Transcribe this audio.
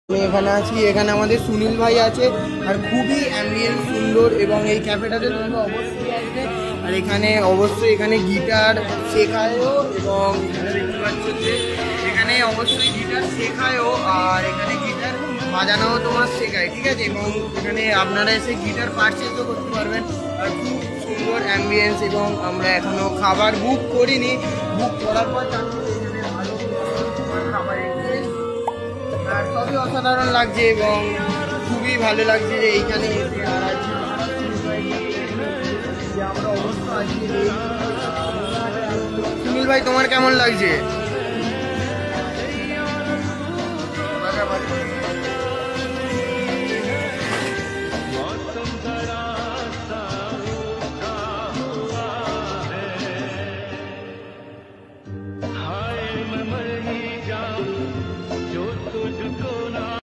আমি এখানে আছি, এখানে আমাদের সুনীল ভাই আছে। আর খুবই অ্যাম্বিয়েন্স সুন্দর এবং এই ক্যাফেটাতে তোমরা অবশ্যই আসবে। আর এখানে অবশ্যই এখানে গিটার শেখায়ও এবং এখানে দেখতে পাচ্ছ যে এখানে অবশ্যই গিটার শেখায়ও আর এখানে গিটার বাজানোও তোমার শেখায়, ঠিক আছে। এবং এখানে আপনারা এসে গিটার পারচেজও করতে পারবেন। আর খুব সুন্দর অ্যাম্বিয়েন্স এবং আমরা এখনো খাবার বুক করিনি, বুক করার পর তারপরে এখানে ভালো খাবারের আর সবই অসাধারণ লাগছে এবং খুবই ভালো লাগছে যে এইখানে এসে। আর আজকে যে আমরা অবশ্য আজকে সুনীল ভাই, তোমার কেমন লাগছে?